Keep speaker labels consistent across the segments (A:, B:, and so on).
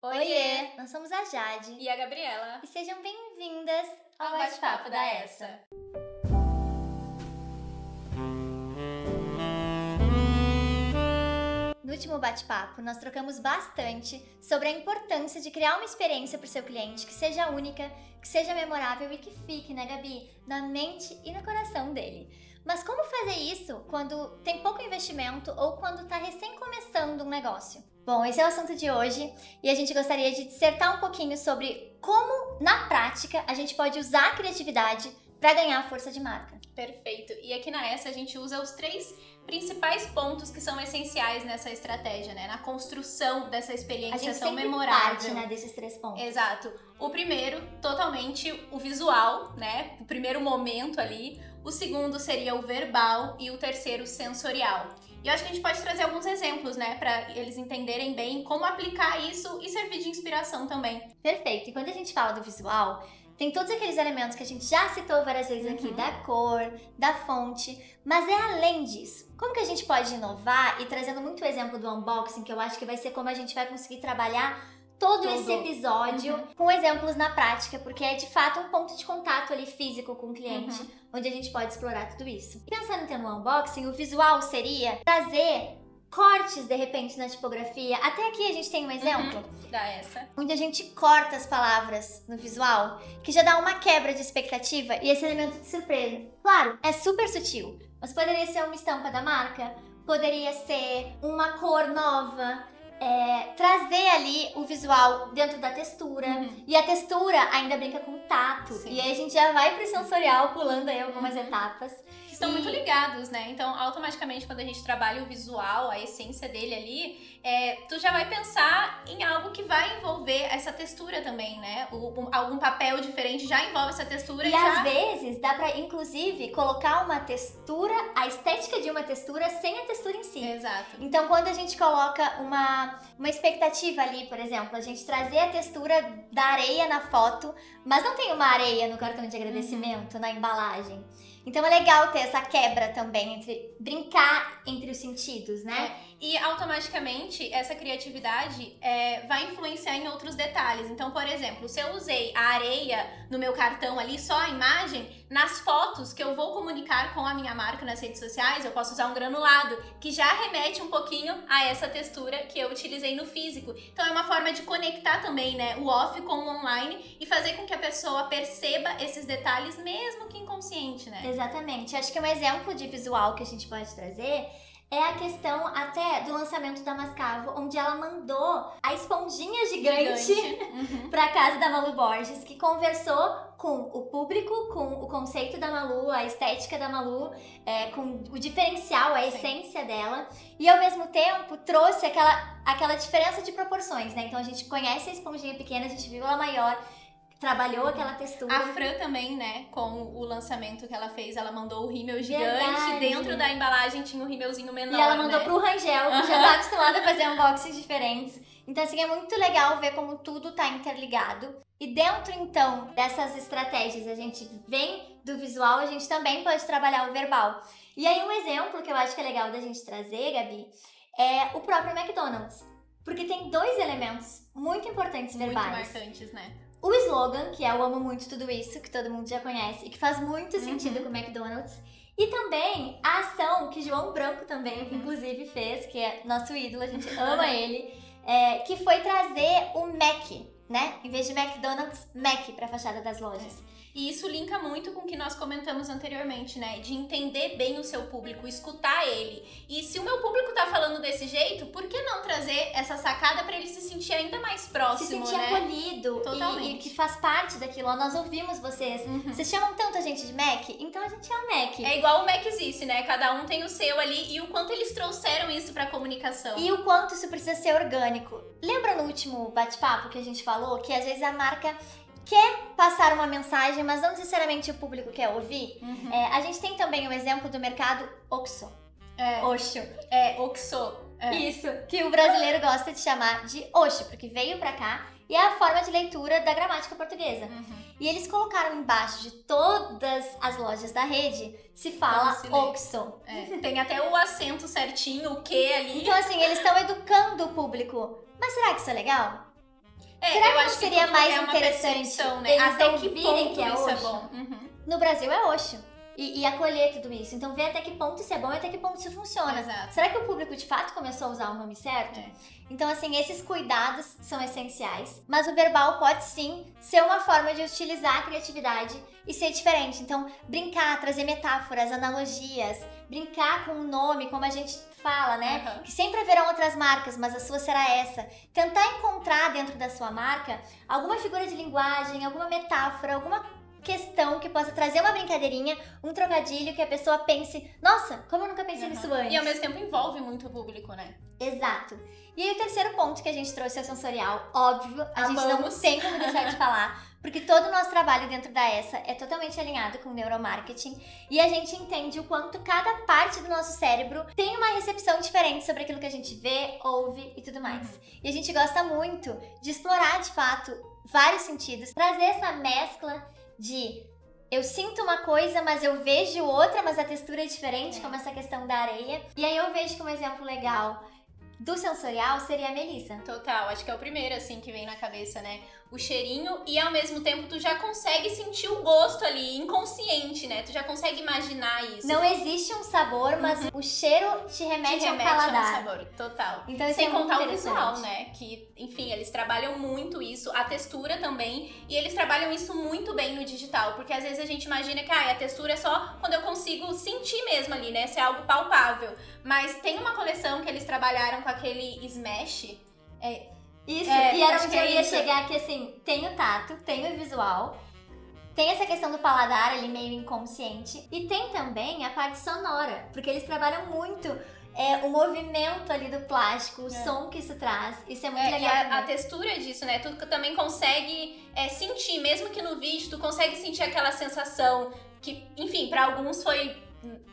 A: Oiê, nós somos a Jade
B: E a Gabriela.
A: e sejam bem-vindas ao
B: Ao
A: Bate-Papo da Essa. No último bate-papo, nós trocamos bastante sobre a importância de criar uma experiência para o seu cliente que seja única, que seja memorável e que fique, né, Gabi, na mente e no coração dele. Mas como fazer isso quando tem pouco investimento ou quando está recém começando um negócio? Bom, esse é o assunto de hoje e a gente gostaria de dissertar um pouquinho sobre como, na prática, a gente pode usar a criatividade para ganhar força de marca.
B: Perfeito. E aqui na Essa a gente usa os 3 principais pontos que são essenciais nessa estratégia, né? Na construção dessa
A: A
B: experiência
A: gente
B: tão
A: sempre
B: memorável.
A: parte, né, desses 3 pontos.
B: Exato. O primeiro, totalmente o visual, né? O primeiro momento ali. O segundo seria o verbal e o terceiro, o sensorial. E eu acho que a gente pode trazer alguns exemplos, né? Para eles entenderem bem como aplicar isso e servir de inspiração também.
A: Perfeito. E quando a gente fala do visual, tem todos aqueles elementos que a gente já citou várias vezes aqui, da cor, da fonte, mas é além disso. Como que a gente pode inovar e trazendo muito o exemplo do unboxing, que eu acho que vai ser como a gente vai conseguir trabalhar todo esse episódio com exemplos na prática, porque é de fato um ponto de contato ali físico com o cliente, onde a gente pode explorar tudo isso. E pensando então no unboxing, o visual seria trazer cortes de repente na tipografia. Até aqui a gente tem um exemplo
B: Da Essa.
A: onde a gente corta as palavras no visual, que já dá uma quebra de expectativa e esse elemento de surpresa. Claro, é super sutil, mas poderia ser uma estampa da marca, poderia ser uma cor nova, trazer ali o visual dentro da textura. E a textura ainda brinca com o tato.
B: Sim.
A: E aí a gente já vai pro sensorial, pulando aí algumas etapas.
B: Estão muito ligados, né? Então, automaticamente, quando a gente trabalha o visual, a essência dele ali, tu já vai pensar em algo que vai envolver essa textura também, né? Algum papel diferente já envolve essa textura
A: E
B: já...
A: às vezes dá pra, inclusive, colocar uma textura, a estética de uma textura sem a textura em si.
B: Exato.
A: Então, quando a gente coloca uma expectativa ali, por exemplo, a gente trazer a textura da areia na foto, mas não tem uma areia no cartão de agradecimento, na embalagem. Então é legal ter essa quebra também, entre brincar entre os sentidos, né?
B: E automaticamente essa criatividade vai influenciar em outros detalhes. Então, por exemplo, se eu usei a areia no meu cartão ali, só a imagem, nas fotos que eu vou comunicar com a minha marca nas redes sociais, eu posso usar um granulado, que já remete um pouquinho a essa textura que eu utilizei no físico. Então é uma forma de conectar também, né, o off com o online e fazer com que a pessoa perceba esses detalhes, mesmo que inconsciente, né?
A: Exatamente. Acho que um exemplo de visual que a gente pode trazer é a questão até do lançamento da Mascavo, onde ela mandou a esponjinha gigante. Pra casa da Malu Borges, que conversou com o público, com o conceito da Malu, a estética da Malu, com o diferencial, a essência dela, e ao mesmo tempo trouxe aquela diferença de proporções, né? Então a gente conhece a esponjinha pequena, a gente viu ela maior, trabalhou aquela textura.
B: A Fran também, né, com o lançamento que ela fez, ela mandou o rímel gigante,
A: Verdade.
B: dentro da embalagem tinha um rímelzinho menor,
A: E ela mandou
B: né?
A: pro Rangel, que já tá acostumada a fazer unboxings diferentes. Então, assim, é muito legal ver como tudo tá interligado. E dentro, então, dessas estratégias, a gente vem do visual, a gente também pode trabalhar o verbal. E aí, um exemplo que eu acho que é legal da gente trazer, Gabi, é o próprio McDonald's. Porque tem 2 elementos muito importantes verbais.
B: Muito marcantes, né?
A: O slogan, que é "Eu amo muito tudo isso", que todo mundo já conhece e que faz muito sentido com o McDonald's. E também a ação que João Branco também, inclusive, fez, que é nosso ídolo, a gente ama ele, que foi trazer o Mac, né? Em vez de McDonald's, Mac pra fachada das lojas.
B: E isso linka muito com o que nós comentamos anteriormente, né? De entender bem o seu público, escutar ele. E se o meu público tá falando desse jeito, por que não trazer essa sacada pra ele se sentir ainda mais próximo,
A: Se sentir
B: né?
A: acolhido
B: Totalmente.
A: e que faz parte daquilo. Ó, nós ouvimos vocês. Vocês chamam tanto a gente de Mac, então a gente é o Mac.
B: É igual o Mac existe, né? Cada um tem o seu ali e o quanto eles trouxeram isso pra comunicação.
A: E o quanto isso precisa ser orgânico. Lembra no último bate-papo que a gente falou que às vezes a marca quer passar uma mensagem, mas não necessariamente o público quer ouvir? A gente tem também o exemplo do mercado Oxo. Oxo.
B: Oxo.
A: Isso, que o brasileiro gosta de chamar de Oxo, porque veio pra cá e é a forma de leitura da gramática portuguesa. E eles colocaram embaixo de todas as lojas da rede, se fala
B: Como se lê.
A: Oxo.
B: Tem até o acento certinho, o que ali.
A: Então assim, eles estão educando o público. Mas será que isso é legal? Será que
B: eu
A: não
B: acho que
A: seria
B: tudo
A: mais
B: é uma
A: interessante
B: percepção, né?
A: eles
B: Até que
A: ouvirem
B: ponto
A: que é
B: isso é
A: Osho?
B: bom. Uhum.
A: No Brasil é Osho. E acolher tudo isso. Então, ver até que ponto isso é bom e até que ponto isso funciona.
B: Exato.
A: Será que o público de fato começou a usar o nome certo?
B: É.
A: Então, assim, esses cuidados são essenciais. Mas o verbal pode sim ser uma forma de utilizar a criatividade e ser diferente. Então, brincar, trazer metáforas, analogias, brincar com o nome, como a gente fala, né?
B: Uhum.
A: Que sempre haverão outras marcas, mas a sua será essa. Tentar encontrar dentro da sua marca alguma figura de linguagem, alguma metáfora, alguma questão que possa trazer uma brincadeirinha, um trocadilho que a pessoa pense, nossa, como eu nunca pensei nisso antes.
B: E ao mesmo tempo envolve muito o público, né?
A: Exato. E aí o terceiro ponto que a gente trouxe é o sensorial, óbvio, a gente não
B: Amamos.
A: tem como deixar de falar, porque todo o nosso trabalho dentro da ESSA é totalmente alinhado com o neuromarketing e a gente entende o quanto cada parte do nosso cérebro tem uma recepção diferente sobre aquilo que a gente vê, ouve e tudo mais. E a gente gosta muito de explorar, de fato, vários sentidos, trazer essa mescla de eu sinto uma coisa, mas eu vejo outra, mas a textura é diferente, como essa questão da areia. E aí eu vejo que um exemplo legal do sensorial seria a Melissa.
B: Total, acho que é o primeiro, assim, que vem na cabeça, né? O cheirinho e ao mesmo tempo tu já consegue sentir o gosto ali, inconsciente, né? Tu já consegue imaginar isso.
A: Não existe um sabor, mas o cheiro te remete,
B: Te remete
A: ao
B: ao
A: paladar.
B: sabor, total.
A: Então isso
B: Sem
A: é muito
B: contar o
A: interessante.
B: visual, né? Que, enfim, eles trabalham muito isso, a textura também, e eles trabalham isso muito bem no digital, porque às vezes a gente imagina que a textura é só quando eu consigo sentir mesmo ali, né? Se é algo palpável. Mas tem uma coleção que eles trabalharam com aquele Smash.
A: Isso,
B: É,
A: e era
B: acho
A: onde
B: que
A: eu
B: é
A: ia
B: isso.
A: chegar, que assim, tem o tato, tem o visual, tem essa questão do paladar ali meio inconsciente, e tem também a parte sonora, porque eles trabalham muito o movimento ali do plástico, o som que isso traz, isso é muito
B: E
A: legal
B: a
A: também.
B: textura disso, né? Tu também consegue sentir, mesmo que no vídeo, tu consegue sentir aquela sensação que, enfim, pra alguns foi,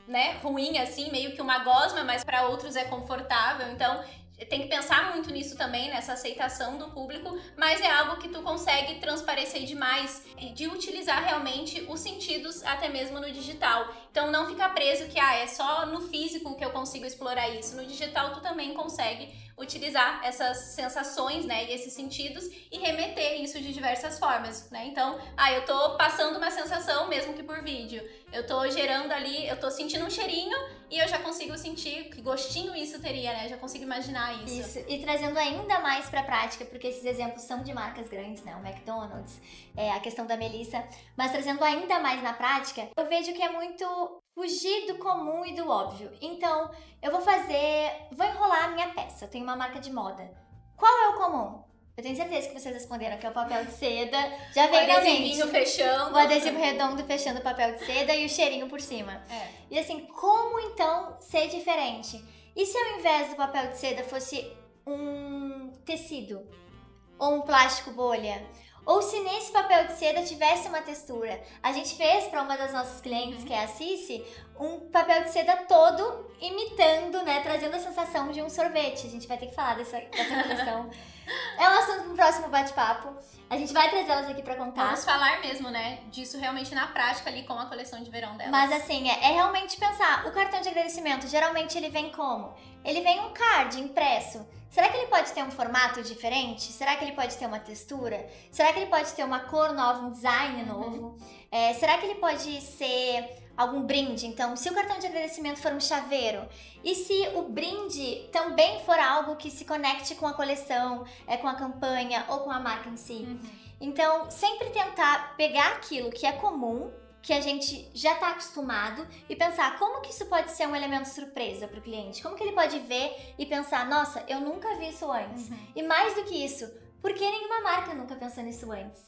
B: né, ruim, assim, meio que uma gosma, mas pra outros é confortável. Então, tem que pensar muito nisso também, nessa aceitação do público, mas é algo que tu consegue transparecer demais, de utilizar realmente os sentidos até mesmo no digital. Então não fica preso que é só no físico que eu consigo explorar isso. No digital tu também consegue utilizar essas sensações, né, e esses sentidos e remeter isso de diversas formas, né? Então, eu tô passando uma sensação mesmo que por vídeo. Eu tô gerando ali, eu tô sentindo um cheirinho e eu já consigo sentir que gostinho isso teria, né? Eu já consigo imaginar isso.
A: Isso, e trazendo ainda mais pra prática, porque esses exemplos são de marcas grandes, né? O McDonald's, a questão da Melissa, mas trazendo ainda mais na prática, eu vejo que é muito fugir do comum e do óbvio. Então, eu vou enrolar a minha peça, eu tenho uma marca de moda. Qual é o comum? Eu tenho certeza que vocês responderam que é o papel de seda, já
B: O
A: veio na mente.
B: adesivinho fechando.
A: O adesivo redondo fechando o papel de seda e o cheirinho por cima. E assim, como então ser diferente? E se ao invés do papel de seda fosse um tecido? Ou um plástico bolha? Ou se nesse papel de seda tivesse uma textura? A gente fez para uma das nossas clientes, que é a Cici, um papel de seda todo imitando, né? Trazendo a sensação de um sorvete. A gente vai ter que falar dessa coleção. É um assunto pro próximo bate-papo. A gente vai trazer elas aqui pra contar.
B: Vamos falar mesmo, né, disso realmente na prática ali com a coleção de verão delas.
A: Mas assim, é realmente pensar, o cartão de agradecimento, geralmente ele vem como? Ele vem um card impresso. Será que ele pode ter um formato diferente? Será que ele pode ter uma textura? Será que ele pode ter uma cor nova, um design novo? Será que ele pode ser algum brinde? Então, se o cartão de agradecimento for um chaveiro, e se o brinde também for algo que se conecte com a coleção, com a campanha ou com a marca em si? Então, sempre tentar pegar aquilo que é comum, que a gente já está acostumado e pensar como que isso pode ser um elemento surpresa para o cliente. Como que ele pode ver e pensar, nossa, eu nunca vi isso antes. E mais do que isso, por que nenhuma marca nunca pensou nisso antes?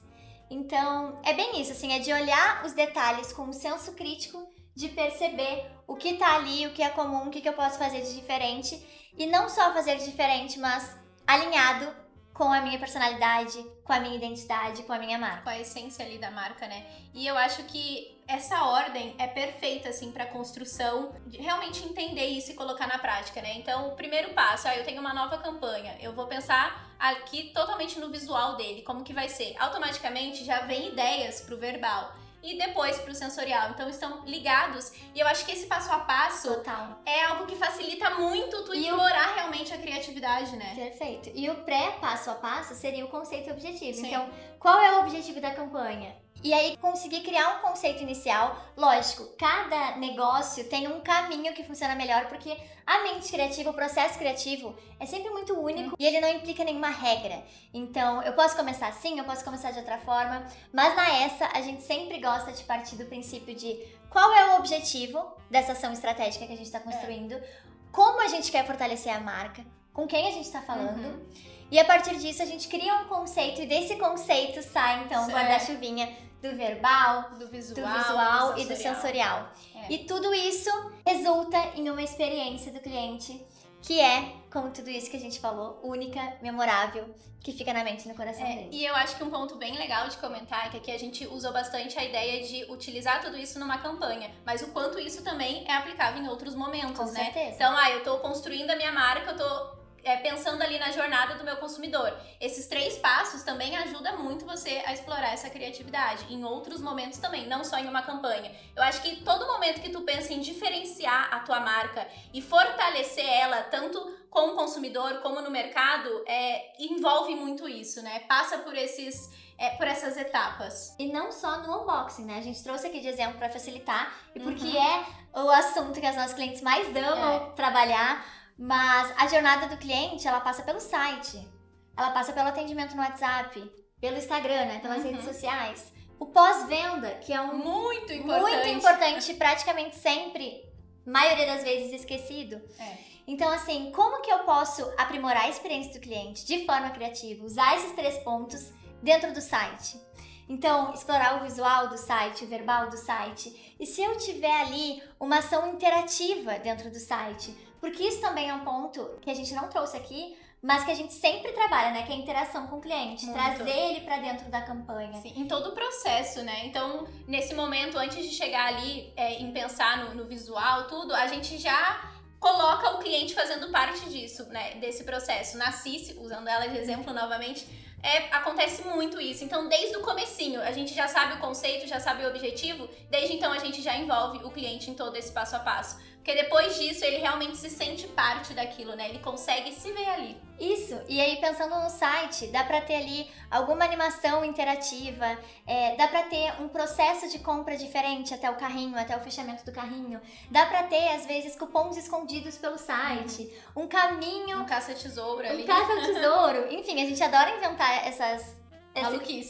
A: Então, é bem isso, assim, é de olhar os detalhes com um senso crítico, de perceber o que tá ali, o que é comum, o que eu posso fazer de diferente. E não só fazer de diferente, mas alinhado com a minha personalidade, com a minha identidade, com a minha marca.
B: Com a essência ali da marca, né? E eu acho que essa ordem é perfeita, assim, pra construção, de realmente entender isso e colocar na prática, né? Então, o primeiro passo, eu tenho uma nova campanha, eu vou pensar aqui totalmente no visual dele, como que vai ser. Automaticamente já vem ideias pro verbal. e depois pro sensorial. Então estão ligados e eu acho que esse passo a passo
A: Total.
B: é algo que facilita muito tu explorar realmente a criatividade, né?
A: Perfeito. E o pré-passo a passo seria o conceito e objetivo.
B: Sim.
A: Então, qual é o objetivo da campanha? E aí, conseguir criar um conceito inicial. Lógico, cada negócio tem um caminho que funciona melhor, porque a mente criativa, o processo criativo, é sempre muito único e ele não implica nenhuma regra. Então, eu posso começar assim, eu posso começar de outra forma, mas na essa, a gente sempre gosta de partir do princípio de qual é o objetivo dessa ação estratégica que a gente está construindo, como a gente quer fortalecer a marca, com quem a gente está falando. E a partir disso, a gente cria um conceito e desse conceito sai, então, o guarda-chuvinha do verbal,
B: do
A: do
B: visual,
A: visual e do sensorial.
B: É.
A: E tudo isso resulta em uma experiência do cliente que é, como tudo isso que a gente falou, única, memorável, que fica na mente e no coração dele.
B: E eu acho que um ponto bem legal de comentar é que aqui a gente usou bastante a ideia de utilizar tudo isso numa campanha, mas o quanto isso também é aplicável em outros momentos,
A: Com
B: né?
A: certeza.
B: Então, eu tô construindo a minha marca, eu tô pensando ali na jornada do meu consumidor. Esses 3 passos também ajudam muito você a explorar essa criatividade em outros momentos também, não só em uma campanha. Eu acho que todo momento que tu pensa em diferenciar a tua marca e fortalecer ela, tanto com o consumidor como no mercado, envolve muito isso, né? Passa por por essas etapas.
A: E não só no unboxing, né? A gente trouxe aqui de exemplo para facilitar, e porque é o assunto que as nossas clientes mais amam trabalhar. Mas a jornada do cliente, ela passa pelo site, ela passa pelo atendimento no WhatsApp, pelo Instagram, né? Pelas redes sociais. O pós-venda, que é
B: muito
A: importante, praticamente sempre, maioria das vezes esquecido. Então, assim, como que eu posso aprimorar a experiência do cliente de forma criativa? Usar esses 3 pontos dentro do site. Então, explorar o visual do site, o verbal do site. E se eu tiver ali uma ação interativa dentro do site? Porque isso também é um ponto que a gente não trouxe aqui, mas que a gente sempre trabalha, né? Que é a interação com o cliente.
B: Muito.
A: Trazer ele pra dentro da campanha.
B: Sim, em todo o processo, né? Então, nesse momento, antes de chegar ali em pensar no visual, tudo, a gente já coloca o cliente fazendo parte disso, né? Desse processo. Na Cici, usando ela de exemplo novamente, acontece muito isso. Então, desde o comecinho, a gente já sabe o conceito, já sabe o objetivo. Desde então, a gente já envolve o cliente em todo esse passo a passo. Porque depois disso, ele realmente se sente parte daquilo, né? Ele consegue se ver ali.
A: Isso, e aí pensando no site, dá pra ter ali alguma animação interativa, dá pra ter um processo de compra diferente até o carrinho, até o fechamento do carrinho, dá pra ter, às vezes, cupons escondidos pelo site, um caminho...
B: Um caça-tesouro ali.
A: Um caça-tesouro. Enfim, a gente adora inventar essas
B: maluquices.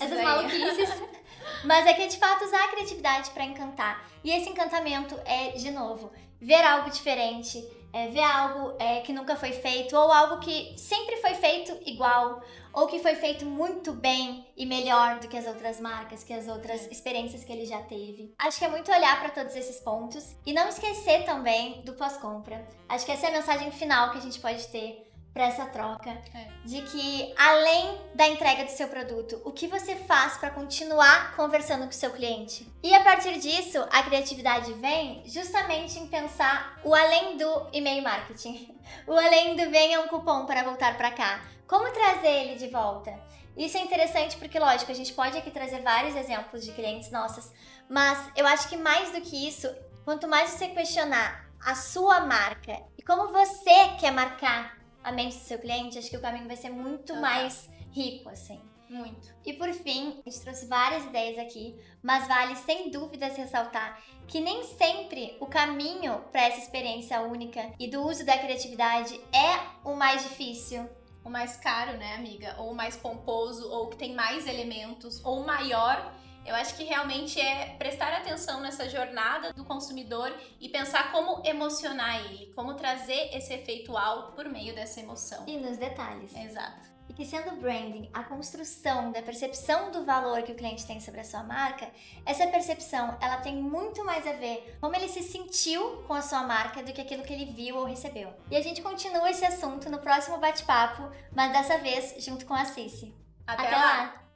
A: Mas é que é de fato usar a criatividade pra encantar. E esse encantamento é, de novo, ver algo diferente, ver algo que nunca foi feito, ou algo que sempre foi feito igual, ou que foi feito muito bem e melhor do que as outras marcas, que as outras experiências que ele já teve. Acho que é muito olhar para todos esses pontos e não esquecer também do pós-compra. Acho que essa é a mensagem final que a gente pode ter para essa troca, de que além da entrega do seu produto, o que você faz para continuar conversando com o seu cliente? E a partir disso, a criatividade vem justamente em pensar o além do e-mail marketing, o além do venha um cupom para voltar para cá. Como trazer ele de volta? Isso é interessante porque, lógico, a gente pode aqui trazer vários exemplos de clientes nossas, mas eu acho que mais do que isso, quanto mais você questionar a sua marca e como você quer marcar a mente do seu cliente, acho que o caminho vai ser muito mais rico, assim.
B: Muito.
A: E por fim, a gente trouxe várias ideias aqui, mas vale sem dúvidas ressaltar que nem sempre o caminho para essa experiência única e do uso da criatividade é o mais difícil.
B: O mais caro, né, amiga? Ou o mais pomposo, ou que tem mais elementos, ou o maior. Eu acho que realmente é prestar atenção nessa jornada do consumidor e pensar como emocionar ele, como trazer esse efeito uau por meio dessa emoção.
A: E nos detalhes.
B: Exato.
A: E que sendo o branding a construção da percepção do valor que o cliente tem sobre a sua marca, essa percepção ela tem muito mais a ver como ele se sentiu com a sua marca do que aquilo que ele viu ou recebeu. E a gente continua esse assunto no próximo bate-papo, mas dessa vez junto com a Cici.
B: Até lá!